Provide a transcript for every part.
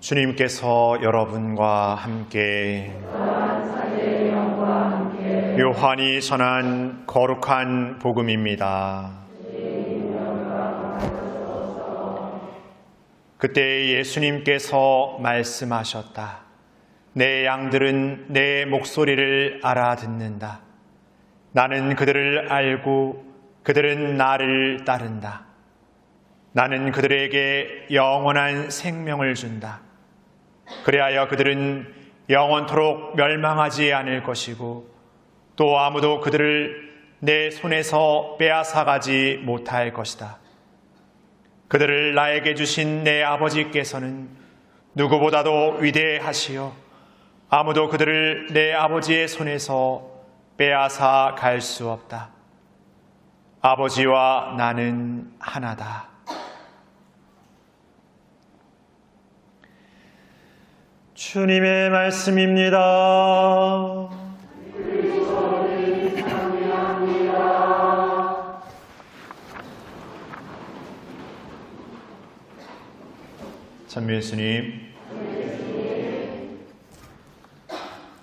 주님께서 여러분과 함께 요한이 전한 거룩한 복음입니다. 그때 예수님께서 말씀하셨다. 내 양들은 내 목소리를 알아듣는다. 나는 그들을 알고 그들은 나를 따른다. 나는 그들에게 영원한 생명을 준다. 그리하여 그들은 영원토록 멸망하지 않을 것이고 또 아무도 그들을 내 손에서 빼앗아가지 못할 것이다. 그들을 나에게 주신 내 아버지께서는 누구보다도 위대하시오. 아무도 그들을 내 아버지의 손에서 빼앗아 갈 수 없다. 아버지와 나는 하나다. 주님의 말씀입니다. 찬미 예수님,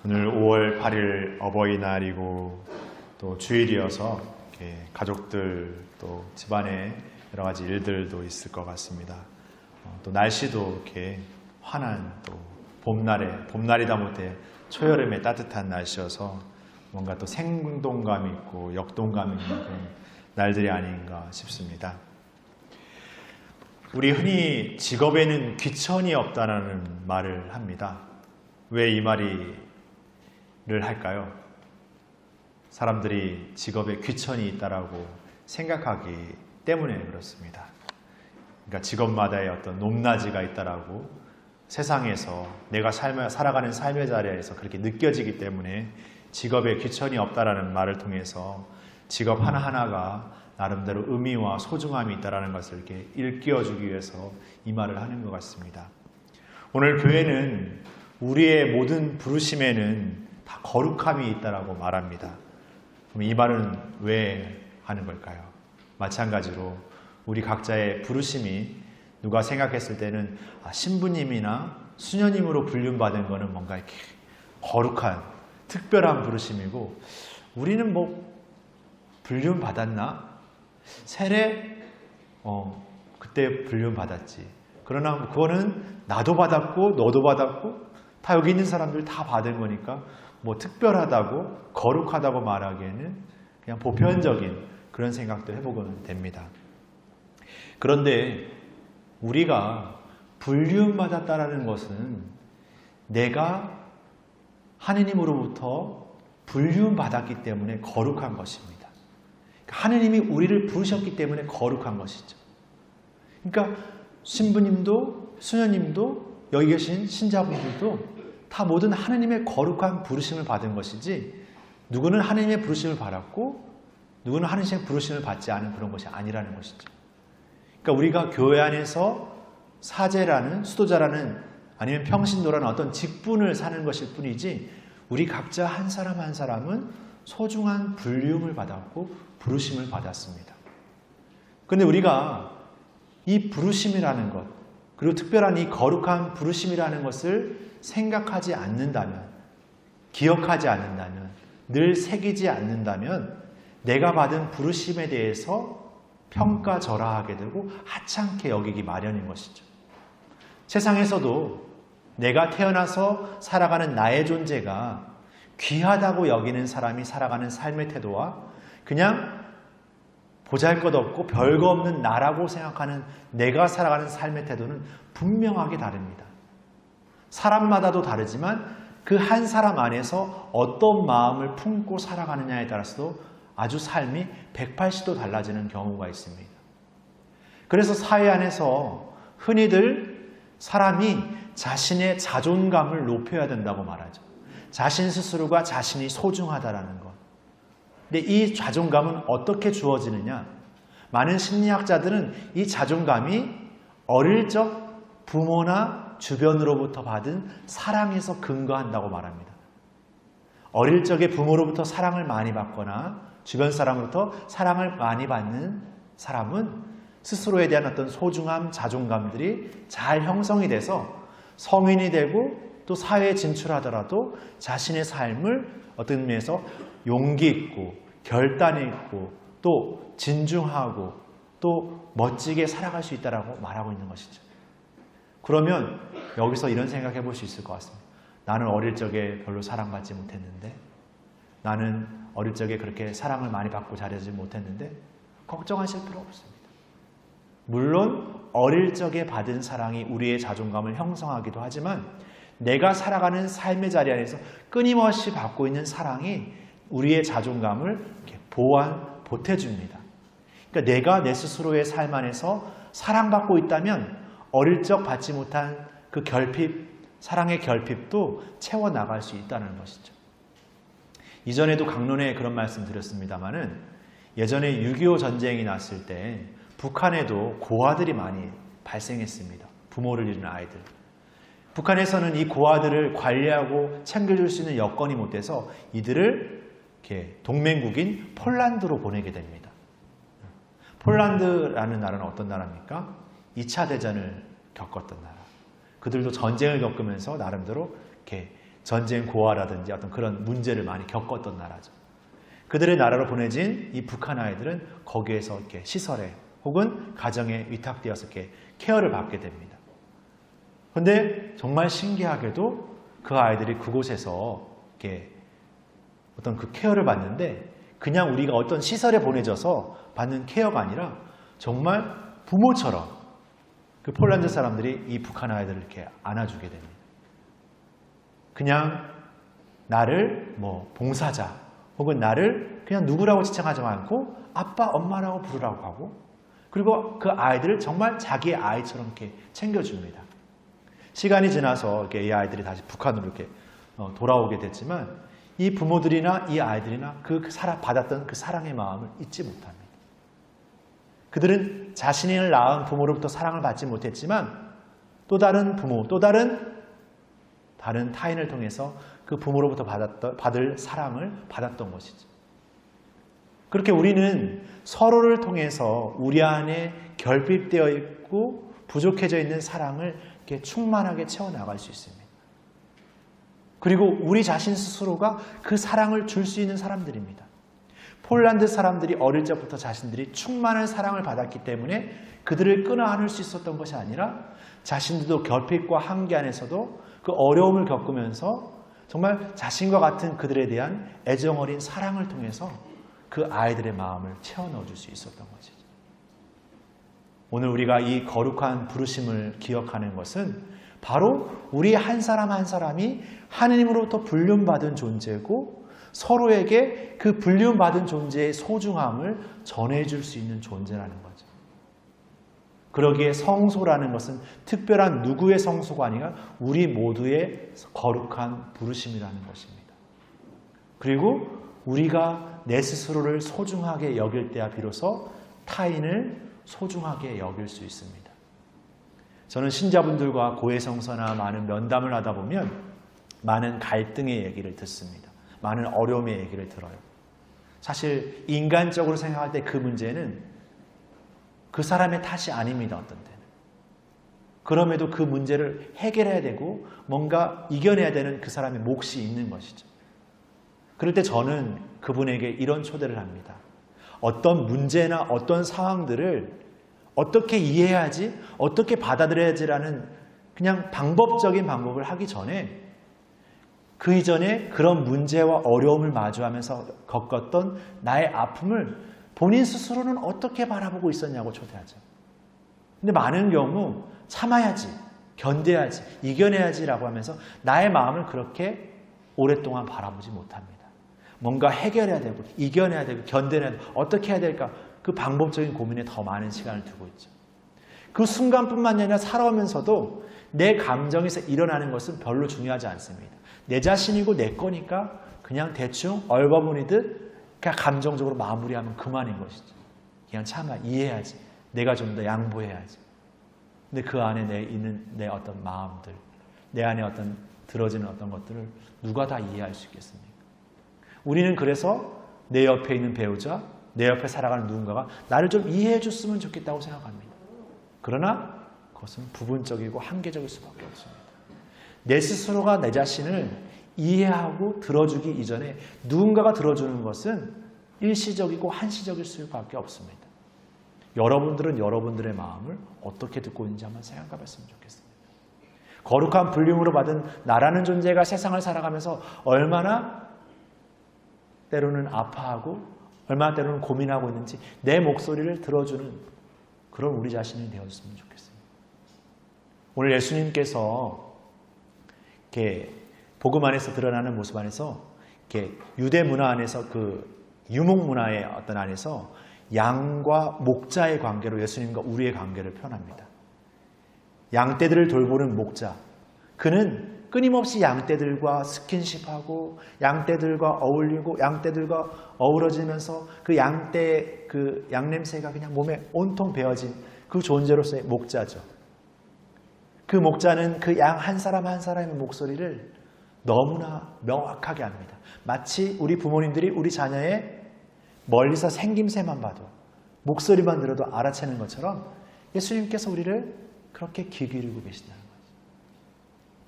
오늘 5월 8일 어버이날이고 또 주일이어서 이렇게 가족들 또 집안에 여러 가지 일들도 있을 것 같습니다. 또 날씨도 이렇게 환한 또 봄날이다 못해 초여름의 따뜻한 날씨여서 뭔가 또 생동감 있고 역동감 있는 그런 날들이 아닌가 싶습니다. 우리 흔히 직업에는 귀천이 없다는 말을 합니다. 왜 이 말을 할까요? 사람들이 직업에 귀천이 있다라고 생각하기 때문에 그렇습니다. 그러니까 직업마다의 어떤 높낮이가 있다라고 세상에서 내가 살아가는 삶의 자리에서 그렇게 느껴지기 때문에 직업에 귀천이 없다라는 말을 통해서 직업 하나하나가 나름대로 의미와 소중함이 있다는 것을 이렇게 일깨워주기 위해서 이 말을 하는 것 같습니다. 오늘 교회는 우리의 모든 부르심에는 다 거룩함이 있다라고 말합니다. 그럼 이 말은 왜 하는 걸까요? 마찬가지로 우리 각자의 부르심이 누가 생각했을 때는 신부님이나 수녀님으로 불륜받은 거는 뭔가 이렇게 거룩한 특별한 부르심이고 우리는 뭐 불륜받았나? 세례? 그때 불륜받았지. 그러나 그거는 나도 받았고 너도 받았고 다 여기 있는 사람들 다 받은 거니까 뭐 특별하다고 거룩하다고 말하기에는 그냥 보편적인 그런 생각도 해보면 됩니다. 그런데 우리가 불륜받았다라는 것은 내가 하느님으로부터 불륜받았기 때문에 거룩한 것입니다. 하느님이 우리를 부르셨기 때문에 거룩한 것이죠. 그러니까 신부님도 수녀님도 여기 계신 신자분들도 다 모든 하느님의 거룩한 부르심을 받은 것이지 누구는 하느님의 부르심을 받았고 누구는 하느님의 부르심을 받지 않은 그런 것이 아니라는 것이죠. 그러니까 우리가 교회 안에서 사제라는 수도자라는 아니면 평신도라는 어떤 직분을 사는 것일 뿐이지 우리 각자 한 사람 한 사람은 소중한 불륜을 받았고 부르심을 받았습니다. 그런데 우리가 이 부르심이라는 것 그리고 특별한 이 거룩한 부르심이라는 것을 생각하지 않는다면 기억하지 않는다면 늘 새기지 않는다면 내가 받은 부르심에 대해서 평가절하하게 되고 하찮게 여기기 마련인 것이죠. 세상에서도 내가 태어나서 살아가는 나의 존재가 귀하다고 여기는 사람이 살아가는 삶의 태도와 그냥 보잘것없고 별거 없는 나라고 생각하는 내가 살아가는 삶의 태도는 분명하게 다릅니다. 사람마다도 다르지만 그 한 사람 안에서 어떤 마음을 품고 살아가느냐에 따라서도 아주 삶이 180도 달라지는 경우가 있습니다. 그래서 사회 안에서 흔히들 사람이 자신의 자존감을 높여야 된다고 말하죠. 자신 스스로가 자신이 소중하다라는 것. 근데 이 자존감은 어떻게 주어지느냐? 많은 심리학자들은 이 자존감이 어릴 적 부모나 주변으로부터 받은 사랑에서 근거한다고 말합니다. 어릴 적에 부모로부터 사랑을 많이 받거나 주변 사람으로부터 사랑을 많이 받는 사람은 스스로에 대한 어떤 소중함, 자존감들이 잘 형성이 돼서 성인이 되고 또 사회에 진출하더라도 자신의 삶을 어떤 의미에서 용기 있고 결단이 있고 또 진중하고 또 멋지게 살아갈 수 있다라고 말하고 있는 것이죠. 그러면 여기서 이런 생각해 볼 수 있을 것 같습니다. 나는 어릴 적에 별로 사랑받지 못했는데, 나는 어릴 적에 그렇게 사랑을 많이 받고 자라지 못했는데 걱정하실 필요 없습니다. 물론 어릴 적에 받은 사랑이 우리의 자존감을 형성하기도 하지만 내가 살아가는 삶의 자리 안에서 끊임없이 받고 있는 사랑이 우리의 자존감을 이렇게 보태줍니다. 그러니까 내가 내 스스로의 삶 안에서 사랑받고 있다면 어릴 적 받지 못한 그 결핍, 사랑의 결핍도 채워나갈 수 있다는 것이죠. 이전에도 강론에 그런 말씀 드렸습니다마는 예전에 6.25 전쟁이 났을 때 북한에도 고아들이 많이 발생했습니다. 부모를 잃은 아이들. 북한에서는 이 고아들을 관리하고 챙겨줄 수 있는 여건이 못 돼서 이들을 이렇게 동맹국인 폴란드로 보내게 됩니다. 폴란드라는 나라는 어떤 나라입니까? 2차 대전을 겪었던 나라. 그들도 전쟁을 겪으면서 나름대로 이렇게 전쟁 고아라든지 어떤 그런 문제를 많이 겪었던 나라죠. 그들의 나라로 보내진 이 북한 아이들은 거기에서 이렇게 시설에 혹은 가정에 위탁되어서 이렇게 케어를 받게 됩니다. 그런데 정말 신기하게도 그 아이들이 그곳에서 이렇게 어떤 그 케어를 받는데 그냥 우리가 어떤 시설에 보내져서 받는 케어가 아니라 정말 부모처럼 그 폴란드 사람들이 이 북한 아이들을 이렇게 안아주게 됩니다. 그냥 나를 봉사자 혹은 나를 그냥 누구라고 지칭하지 않고 아빠, 엄마라고 부르라고 하고 그리고 그 아이들을 정말 자기의 아이처럼 이렇게 챙겨줍니다. 시간이 지나서 이렇게 이 아이들이 다시 북한으로 이렇게 돌아오게 됐지만 이 부모들이나 이 아이들이나 받았던 그 사랑의 마음을 잊지 못합니다. 그들은 자신을 낳은 부모로부터 사랑을 받지 못했지만 또 다른 부모, 또 다른 타인을 통해서 그 부모로부터 받을 사랑을 받았던 것이죠. 그렇게 우리는 서로를 통해서 우리 안에 결핍되어 있고 부족해져 있는 사랑을 이렇게 충만하게 채워나갈 수 있습니다. 그리고 우리 자신 스스로가 그 사랑을 줄 수 있는 사람들입니다. 폴란드 사람들이 어릴 적부터 자신들이 충만한 사랑을 받았기 때문에 그들을 끌어안을 수 있었던 것이 아니라 자신들도 결핍과 한계 안에서도 그 어려움을 겪으면서 정말 자신과 같은 그들에 대한 애정 어린 사랑을 통해서 그 아이들의 마음을 채워 넣어줄 수 있었던 것이죠. 오늘 우리가 이 거룩한 부르심을 기억하는 것은 바로 우리 한 사람 한 사람이 하느님으로부터 불륜받은 존재고 서로에게 그 불륜받은 존재의 소중함을 전해줄 수 있는 존재라는 거죠. 그러기에 성소라는 것은 특별한 누구의 성소가 아니라 우리 모두의 거룩한 부르심이라는 것입니다. 그리고 우리가 내 스스로를 소중하게 여길 때야 비로소 타인을 소중하게 여길 수 있습니다. 저는 신자분들과 고해성사나 많은 면담을 하다 보면 많은 갈등의 얘기를 듣습니다. 많은 어려움의 얘기를 들어요. 사실 인간적으로 생각할 때 그 문제는 그 사람의 탓이 아닙니다. 어떤 때는. 그럼에도 그 문제를 해결해야 되고 뭔가 이겨내야 되는 그 사람의 몫이 있는 것이죠. 그럴 때 저는 그분에게 이런 초대를 합니다. 어떤 문제나 어떤 상황들을 어떻게 이해해야지, 어떻게 받아들여야지라는 그냥 방법적인 방법을 하기 전에 그 이전에 그런 문제와 어려움을 마주하면서 겪었던 나의 아픔을 본인 스스로는 어떻게 바라보고 있었냐고 초대하죠. 근데 많은 경우 참아야지, 견뎌야지, 이겨내야지라고 하면서 나의 마음을 그렇게 오랫동안 바라보지 못합니다. 뭔가 해결해야 되고, 이겨내야 되고, 견뎌내야 되고, 어떻게 해야 될까? 그 방법적인 고민에 더 많은 시간을 두고 있죠. 그 순간뿐만 아니라 살아오면서도 내 감정에서 일어나는 것은 별로 중요하지 않습니다. 내 자신이고 내 거니까 그냥 대충 얼버무리듯 그냥 감정적으로 마무리하면 그만인 것이죠. 그냥 참아, 이해해야지. 내가 좀 더 양보해야지. 근데 그 안에 있는 내 어떤 마음들, 내 안에 어떤 들어지는 어떤 것들을 누가 다 이해할 수 있겠습니까? 우리는 그래서 내 옆에 있는 배우자, 내 옆에 살아가는 누군가가 나를 좀 이해해 줬으면 좋겠다고 생각합니다. 그러나 그것은 부분적이고 한계적일 수밖에 없습니다. 내 스스로가 내 자신을 이해하고 들어주기 이전에 누군가가 들어주는 것은 일시적이고 한시적일 수밖에 없습니다. 여러분들은 여러분들의 마음을 어떻게 듣고 있는지 한번 생각해 봤으면 좋겠습니다. 거룩한 불륜으로 받은 나라는 존재가 세상을 살아가면서 얼마나 때로는 아파하고 얼마나 때로는 고민하고 있는지 내 목소리를 들어주는 그런 우리 자신이 되었으면 좋겠습니다. 오늘 예수님께서 이렇게 복음 안에서 드러나는 모습 안에서 이렇게 유대 문화 안에서 그 유목 문화의 어떤 안에서 양과 목자의 관계로 예수님과 우리의 관계를 표현합니다. 양떼들을 돌보는 목자. 그는 끊임없이 양떼들과 스킨십하고 양떼들과 어울리고 양떼들과 어우러지면서 그 양떼의 그 양냄새가 그냥 몸에 온통 배어진 그 존재로서의 목자죠. 그 목자는 그 양 한 사람 한 사람의 목소리를 너무나 명확하게 합니다. 마치 우리 부모님들이 우리 자녀의 멀리서 생김새만 봐도 목소리만 들어도 알아채는 것처럼 예수님께서 우리를 그렇게 귀 기울이고 계시다는 거죠.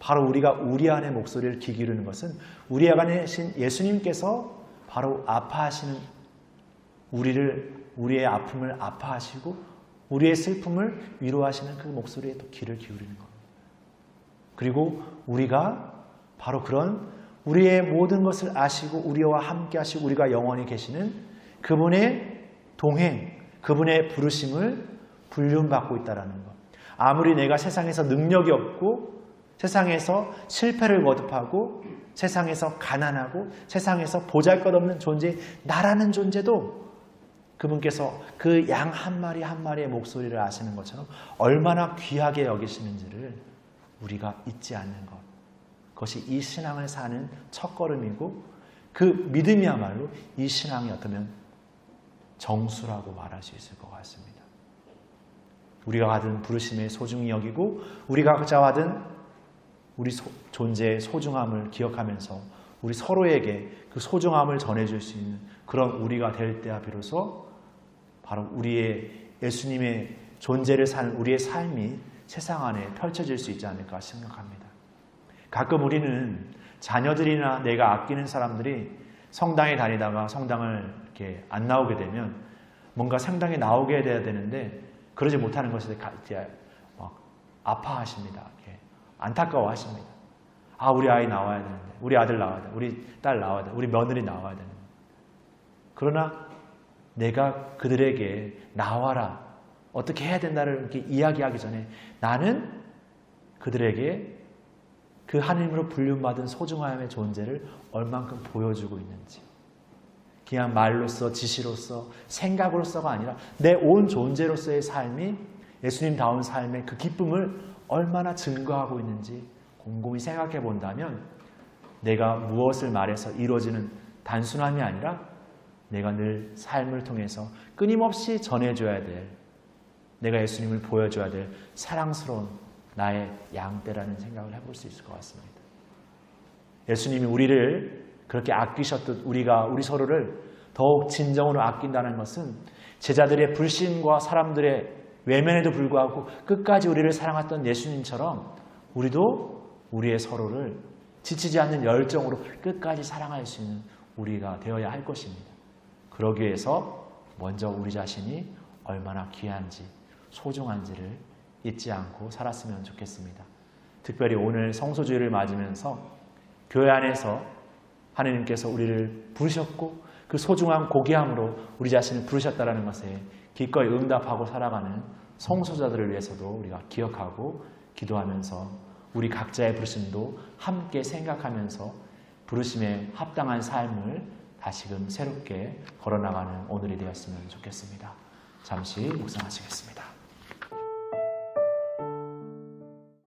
바로 우리가 우리 안의 목소리를 귀 기울이는 것은 우리 안에 계신 예수님께서 바로 아파하시는 우리의 아픔을 아파하시고 우리의 슬픔을 위로하시는 그 목소리에 또 귀를 기울이는 겁니다. 그리고 우리가 바로 그런 우리의 모든 것을 아시고 우리와 함께 하시고 우리가 영원히 계시는 그분의 동행, 그분의 부르심을 불륜받고 있다는 것. 아무리 내가 세상에서 능력이 없고 세상에서 실패를 거듭하고 세상에서 가난하고 세상에서 보잘것없는 존재, 나라는 존재도 그분께서 그 양 한 마리 한 마리의 목소리를 아시는 것처럼 얼마나 귀하게 여기시는지를 우리가 잊지 않는 것. 그것이 이 신앙을 사는 첫걸음이고 그 믿음이야말로 이 신앙이 어쩌면 정수라고 말할 수 있을 것 같습니다. 우리가 받은 부르심의 소중히 여기고 우리가 각자 받은 우리 존재의 소중함을 기억하면서 우리 서로에게 그 소중함을 전해줄 수 있는 그런 우리가 될 때야 비로소 바로 우리의 예수님의 존재를 사는 우리의 삶이 세상 안에 펼쳐질 수 있지 않을까 생각합니다. 가끔 우리는 자녀들이나 내가 아끼는 사람들이 성당에 다니다가 성당을 이렇게 안 나오게 되면 뭔가 성당에 나오게 돼야 되는데 그러지 못하는 것에 이제 아파하십니다. 안타까워하십니다. 아, 우리 아이 나와야 되는데, 우리 아들 나와야 돼, 우리 딸 나와야 돼, 우리 며느리 나와야 되는데. 그러나 내가 그들에게 나와라, 어떻게 해야 된다를 이렇게 이야기하기 전에 나는 그들에게 그 하나님으로 불륜받은 소중함의 존재를 얼만큼 보여주고 있는지. 그냥 말로써, 지시로써, 생각으로서가 아니라 내 온 존재로서의 삶이 예수님다운 삶의 그 기쁨을 얼마나 증거하고 있는지 곰곰이 생각해 본다면 내가 무엇을 말해서 이루어지는 단순함이 아니라 내가 늘 삶을 통해서 끊임없이 전해줘야 될, 내가 예수님을 보여줘야 될 사랑스러운 나의 양떼라는 생각을 해볼 수 있을 것 같습니다. 예수님이 우리를 그렇게 아끼셨듯 우리가 우리 서로를 더욱 진정으로 아낀다는 것은 제자들의 불신과 사람들의 외면에도 불구하고 끝까지 우리를 사랑했던 예수님처럼 우리도 우리의 서로를 지치지 않는 열정으로 끝까지 사랑할 수 있는 우리가 되어야 할 것입니다. 그러기 위해서 먼저 우리 자신이 얼마나 귀한지 소중한지를 잊지 않고 살았으면 좋겠습니다. 특별히 오늘 성소주일을 맞으면서 교회 안에서 하나님께서 우리를 부르셨고 그 소중한 고귀함으로 우리 자신을 부르셨다는 것에 기꺼이 응답하고 살아가는 성소자들을 위해서도 우리가 기억하고 기도하면서 우리 각자의 부르심도 함께 생각하면서 부르심에 합당한 삶을 다시금 새롭게 걸어나가는 오늘이 되었으면 좋겠습니다. 잠시 묵상하시겠습니다.